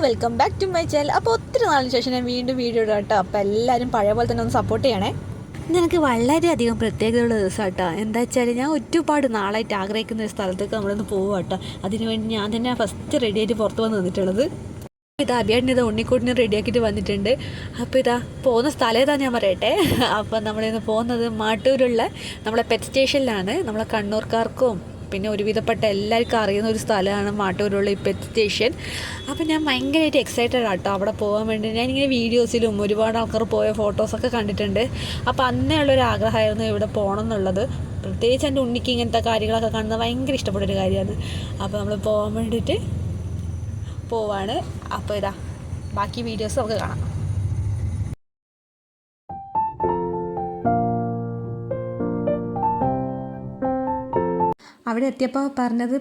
Welcome back to my channel. അപ്പോൾ ഒത്തിരി നാളിന് ശേഷം ഞാൻ വീണ്ടും വീഡിയോ ഇടാം കേട്ടോ. അപ്പോൾ എല്ലാവരും പഴയ പോലെ തന്നെ ഒന്ന് സപ്പോർട്ട് ചെയ്യണേ. എനിക്ക് വളരെയധികം പ്രത്യേകതയുള്ള ദിവസം കേട്ടോ. എന്താ വെച്ചാൽ ഞാൻ ഒരുപാട് നാളായിട്ട് ആഗ്രഹിക്കുന്ന ഒരു സ്ഥലത്തേക്ക് നമ്മളൊന്ന് പോവുക കേട്ടോ. അതിനുവേണ്ടി ഞാൻ തന്നെ ഫസ്റ്റ് റെഡിയായിട്ട് പുറത്ത് വന്ന് നിന്നിട്ടുള്ളത്. ഇതാ അഭിയാട്ടിന് ഇതാ ഉണ്ണിക്കൂട്ടിന് റെഡിയാക്കിയിട്ട് വന്നിട്ടുണ്ട്. അപ്പോൾ ഇതാ പോകുന്ന സ്ഥലം ഏതാ ഞാൻ പറയട്ടെ. അപ്പോൾ നമ്മളിന്ന് പോകുന്നത് മാട്ടൂരുള്ള നമ്മളെ പെറ്റ് സ്റ്റേഷനിലാണ്. നമ്മളെ കണ്ണൂർക്കാർക്കും പിന്നെ ഒരുവിധപ്പെട്ട എല്ലാവർക്കും അറിയുന്ന ഒരു സ്ഥലമാണ് മാട്ടൂരുള്ള ഈ പെറ്റ് സ്റ്റേഷൻ. അപ്പോൾ ഞാൻ ഭയങ്കരമായിട്ട് എക്സൈറ്റഡ് ആട്ടോ അവിടെ പോകാൻ വേണ്ടി. ഞാനിങ്ങനെ വീഡിയോസിലും ഒരുപാട് ആൾക്കാർ പോയ ഫോട്ടോസൊക്കെ കണ്ടിട്ടുണ്ട്. അപ്പോൾ അന്നേ ഉള്ളൊരു ആഗ്രഹമായിരുന്നു ഇവിടെ പോകണം എന്നുള്ളത്. പ്രത്യേകിച്ച് എൻ്റെ ഉണ്ണിക്ക് ഇങ്ങനത്തെ കാര്യങ്ങളൊക്കെ കാണുന്നത് ഭയങ്കര ഇഷ്ടപ്പെട്ടൊരു കാര്യമാണ്. അപ്പോൾ നമ്മൾ പോകാൻ വേണ്ടിയിട്ട് പോവാണ്. അപ്പോൾ ഇതാ ബാക്കി വീഡിയോസ് നമുക്ക് കാണാം. അവിടെ എത്തിയപ്പോൾ പറഞ്ഞത്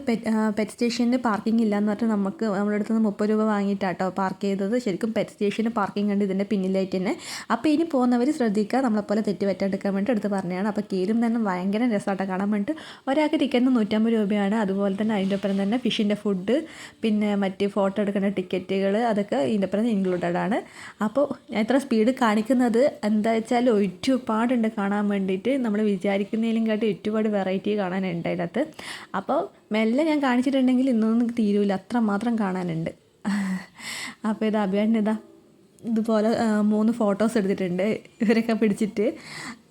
പെറ്റ് സ്റ്റേഷനിൽ പാർക്കിംഗ് ഇല്ലയെന്ന് പറഞ്ഞിട്ട് നമ്മുടെ അടുത്ത് നിന്ന് 30 രൂപ വാങ്ങിയിട്ടാട്ടോ പാർക്ക് ചെയ്തത്. ശരിക്കും പെറ്റ് സ്റ്റേഷന് പാർക്കിംഗ് ഉണ്ട് ഇതിൻ്റെ പിന്നിലായിട്ട് തന്നെ. അപ്പോൾ ഇനി പോകുന്നവർ ശ്രദ്ധിക്കുക, നമ്മളെപ്പോലെ തെറ്റ് പറ്റാണ്ടിരിക്കാൻ വേണ്ടി എടുത്ത് പറഞ്ഞതാണ്. അപ്പോൾ കീലും തന്നെ ഭയങ്കര രസമായിട്ട് കാണാൻ വേണ്ടിയിട്ട് ഒരാൾക്ക് ടിക്കറ്റിന് 150 രൂപയാണ്. അതുപോലെ തന്നെ അതിൻ്റെ ഒപ്പം തന്നെ ഫിഷിൻ്റെ ഫുഡ്, പിന്നെ മറ്റ് ഫോട്ടോ എടുക്കുന്ന ടിക്കറ്റുകൾ, അതൊക്കെ ഇതിൻ്റെ ഒപ്പം ഇൻക്ലൂഡഡ് ആണ്. അപ്പോൾ ഞാൻ ഇത്ര സ്പീഡ് കാണിക്കുന്നത് എന്താ വെച്ചാൽ ഒരുപാടുണ്ട് കാണാൻ വേണ്ടിയിട്ട്. നമ്മൾ വിചാരിക്കുന്നതിലും കാട്ടി ഒരുപാട് വെറൈറ്റി കാണാനുണ്ട് അതിനകത്ത്. അപ്പോൾ മെല്ലെ ഞാൻ കാണിച്ചിട്ടുണ്ടെങ്കിൽ ഇന്നൊന്നും തീരൂല, അത്രമാത്രം കാണാനുണ്ട്. അപ്പോൾ ഇത് അഭിയാൻ ഇതാ ഇതുപോലെ 3 ഫോട്ടോസ് എടുത്തിട്ടുണ്ട് ഇവരൊക്കെ പിടിച്ചിട്ട്.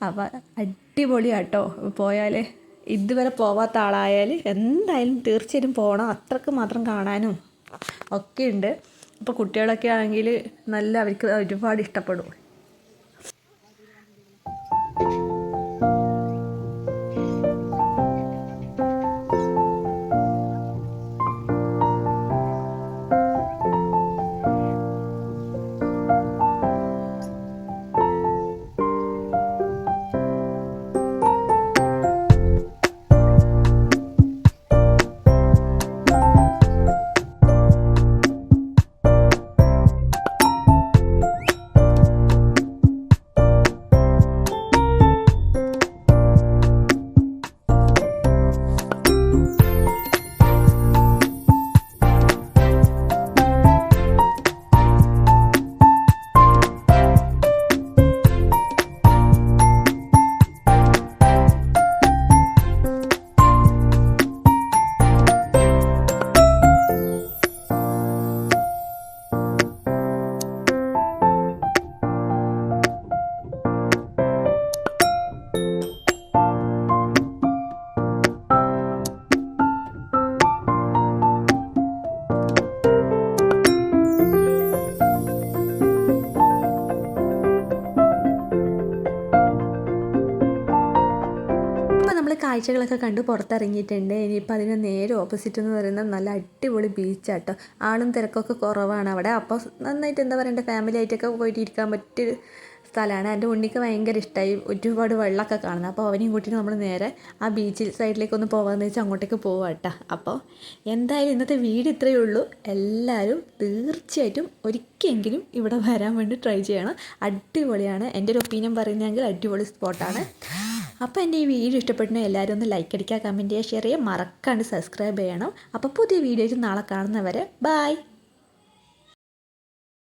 അപ്പോൾ അടിപൊളിയാട്ടോ. പോയാൽ ഇതുവരെ പോവാത്ത ആളായാൽ എന്തായാലും തീർച്ചയായിട്ടും പോകണം. അത്രക്ക് മാത്രം കാണാനും ഒക്കെ ഉണ്ട്. അപ്പോൾ കുട്ടികളൊക്കെ ആണെങ്കിൽ നല്ല അവർക്ക് ഒരുപാട് ഇഷ്ടപ്പെടും. കാഴ്ചകളൊക്കെ കണ്ട് പുറത്തിറങ്ങിയിട്ടുണ്ട്. ഇനിയിപ്പോൾ അതിന് നേരെ ഓപ്പോസിറ്റ് എന്ന് പറയുന്നത് നല്ല അടിപൊളി ബീച്ചാട്ടോ. ആളും തിരക്കൊക്കെ കുറവാണ് അവിടെ. അപ്പോൾ നന്നായിട്ട് എന്താ പറയണ്ടേ, ഫാമിലി ആയിട്ടൊക്കെ പോയിട്ട് ഇരിക്കാൻ പറ്റിയ സ്ഥലമാണ്. എൻ്റെ ഉണ്ണിക്ക് ഭയങ്കര ഇഷ്ടമായി ഒരുപാട് വെള്ളമൊക്കെ കാണുന്നത്. അപ്പോൾ അവനെയും കൂട്ടിയിട്ട് നമ്മൾ നേരെ ആ ബീച്ച് സൈഡിലേക്കൊന്ന് പോകാമെന്ന് വെച്ചാൽ അങ്ങോട്ടേക്ക് പോവാം കേട്ടോ. അപ്പോൾ എന്തായാലും ഇന്നത്തെ വീഡിയോ ഇത്രയേ ഉള്ളൂ. എല്ലാവരും തീർച്ചയായിട്ടും ഒരിക്കലെങ്കിലും ഇവിടെ വരാൻ വേണ്ടി ട്രൈ ചെയ്യണം. അടിപൊളിയാണ്. എൻ്റെ ഒരു ഒപ്പീനിയൻ പറയുന്നതെങ്കിൽ അടിപൊളി സ്പോട്ടാണ്. അപ്പോൾ എൻ്റെ ഈ വീഡിയോ ഇഷ്ടപ്പെടുന്ന എല്ലാവരും ഒന്ന് ലൈക്ക് അടിക്കുക, കമൻറ്റ് ചെയ്യുക, ഷെയർ ചെയ്യുക, മറക്കാണ്ട് സബ്സ്ക്രൈബ് ചെയ്യണം. അപ്പോൾ പുതിയ വീഡിയോയിൽ നാളെ കാണുന്നവരെ ബൈ.